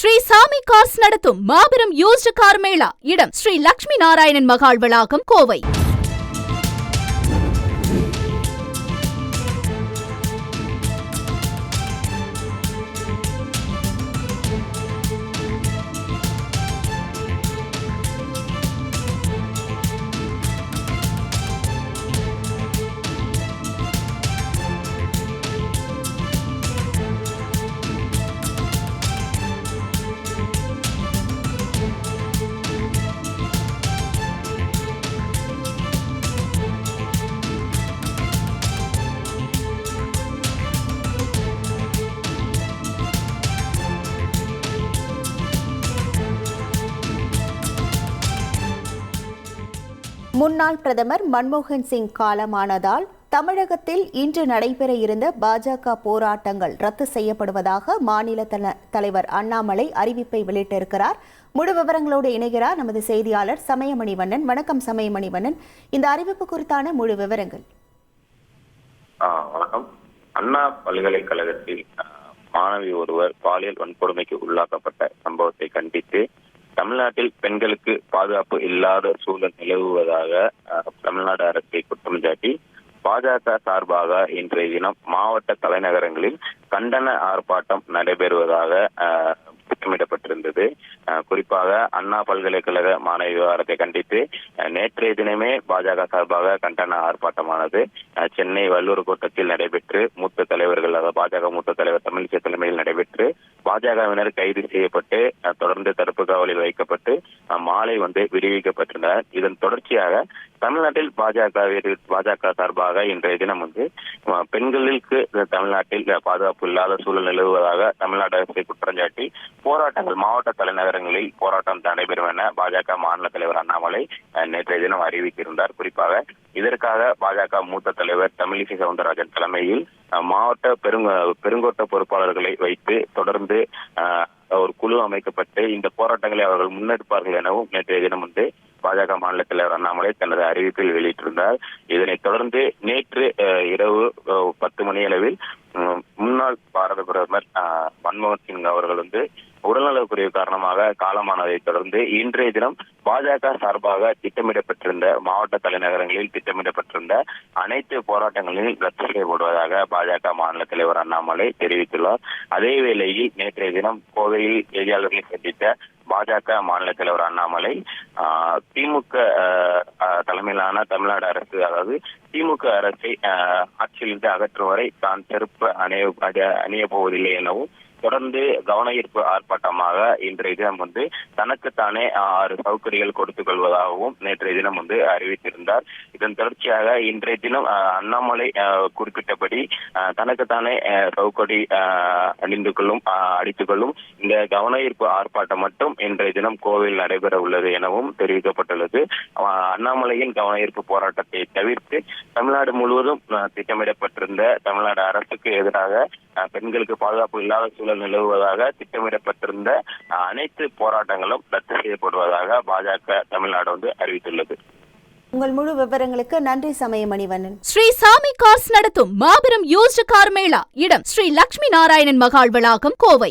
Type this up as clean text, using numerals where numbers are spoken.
ஸ்ரீ சாமி கார்ஸ் நடத்தும் மாபெரும் யூஸ்டு கார் மேளா. இடம் ஸ்ரீ லட்சுமி நாராயணன் மகால் வளாகம், கோவை. முன்னாள் பிரதமர் மன்மோகன் சிங் காலமானதால் தமிழகத்தில் இன்று நடைபெற இருந்த பாஜக போராட்டங்கள் ரத்து செய்யப்படுவதாக மாநில தலைவர் அண்ணாமலை அறிவிப்பை வெளியிட்டிருக்கிறார். முழு விவரங்களோடு இணைகிறார் நமது செய்தியாளர் சமயமணிவண்ணன். வணக்கம் சமயமணிவண்ணன், இந்த அறிவிப்பு குறித்தான முழு விவரங்கள். வணக்கம். அண்ணா பல்கலைக்கழகத்தில் மாணவி ஒருவர் பாலியல் வன்கொடுமைக்கு உள்ளாக்கப்பட்ட சம்பவத்தை கண்டித்து தமிழ்நாட்டில் பெண்களுக்கு பாதுகாப்பு இல்லாத சூழல் நிலவுவதாக தமிழ்நாடு அரசை குற்றம் சாட்டி பாஜக சார்பாக இன்றைய தினம் மாவட்ட தலைநகரங்களில் கண்டன ஆர்ப்பாட்டம் நடைபெறுவதாக திட்டமிடப்பட்டிருந்தது. குறிப்பாக அண்ணா பல்கலைக்கழக மாணவி விவகாரத்தை கண்டித்து நேற்றைய தினமே பாஜக சார்பாக கண்டன ஆர்ப்பாட்டமானது சென்னை வல்லூர் கோட்டத்தில் நடைபெற்று மூத்த தலைவர்கள், அதாவது பாஜக மூத்த தலைவர் தமிழிசை தலைமையில் நடைபெற்று பாஜகவினர் கைது செய்யப்பட்டு தொடர்ந்து தடுப்பு காவலில் வைக்கப்பட்டு மாலை விடுவிக்கப்பட்டிருந்தனர். இதன் தொடர்ச்சியாக தமிழ்நாட்டில் பாஜக சார்பாக இன்றைய தினம் பெண்களுக்கு தமிழ்நாட்டில் பாதுகாப்பு இல்லாத சூழல் நிலவுவதாக தமிழ்நாடு அரசை குற்றம் சாட்டி போராட்டங்கள் மாவட்ட தலைநகரங்களில் போராட்டம் நடைபெறும் என பாஜக மாநில தலைவர் அண்ணாமலை நேற்றைய தினம் அறிவித்திருந்தார். குறிப்பாக இதற்காக பாஜக மூத்த தலைவர் தமிழிசை சவுந்தரராஜன் தலைமையில் மாவட்ட பெருங்கோட்ட பொறுப்பாளர்களை வைத்து தொடர்ந்து ஒரு குழு அமைக்கப்பட்டு இந்த போராட்டங்களை அவர்கள் முன்னெடுப்பார்கள் எனவும் நேற்றைய தினம் பாஜக மாநில தலைவர் அண்ணாமலை தனது அறிவிப்பில் வெளியிட்டிருந்தார். இதனைத் தொடர்ந்து நேற்று இரவு 10 மணி அளவில் முன்னாள் பாரத பிரதமர் மன்மோகன் சிங் அவர்கள் உடல்நலக்குறைவு காரணமாக காலமானதை தொடர்ந்து இன்றைய தினம் பாஜக சார்பாக திட்டமிடப்பட்டிருந்த மாவட்ட தலைநகரங்களில் திட்டமிடப்பட்டிருந்த அனைத்து போராட்டங்களில் ரத்து செய்யப்படுவதாக பாஜக மாநில தலைவர் அண்ணாமலை தெரிவித்துள்ளார். அதே வேளையில் நேற்றைய தினம் கோவையில் செய்தியாளர்களை சந்தித்த பாஜக மாநில தலைவர் அண்ணாமலை திமுக தலைமையிலான தமிழ்நாடு அரசு, அதாவது திமுக அரசை ஆட்சியிலிருந்து அகற்றும் வரை தான் செருப்பு அணிய போவதில்லை எனவும் தொடர்ந்து கவன ஈர்ப்பு ஆர்ப்பாட்டமாக இன்றைய தினம் தனக்குத்தானே 6 சவுக்கடிகள் கொடுத்துக் கொள்வதாகவும் நேற்றைய தினம் அறிவித்திருந்தார். இதன் தொடர்ச்சியாக இன்றைய தினம் அண்ணாமலை குறிப்பிட்டபடி தனக்குத்தானே சவுக்கடி அணிந்து கொள்ளும் அடித்துக் கொள்ளும் இந்த கவன ஈர்ப்பு ஆர்ப்பாட்டம் மட்டும் இன்றைய தினம் கோவையில் நடைபெற உள்ளது எனவும் தெரிவிக்கப்பட்டுள்ளது. அண்ணாமலையின் கவன ஈர்ப்பு போராட்டத்தை தவிர்த்து தமிழ்நாடு முழுவதும் திட்டமிடப்பட்டிருந்த தமிழ்நாடு அரசுக்கு எதிராக பெண்களுக்கு பாதுகாப்பு இல்லாத சூழல் நிலவுவதாக திட்டமிடப்பட்டிருந்த அனைத்து போராட்டங்களும் ரத்து செய்யப்படுவதாக பாஜக தமிழ்நாடு அறிவித்துள்ளது. உங்கள் முழு விவரங்களுக்கு நன்றி சமயமணிவண்ணன். ஸ்ரீ சாமி கார்ஸ் நடத்தும் மாபெரும் யூஸ்டு கார் மேளா. இடம் ஸ்ரீ லட்சுமி நாராயணன் மகால் வளாகம், கோவை.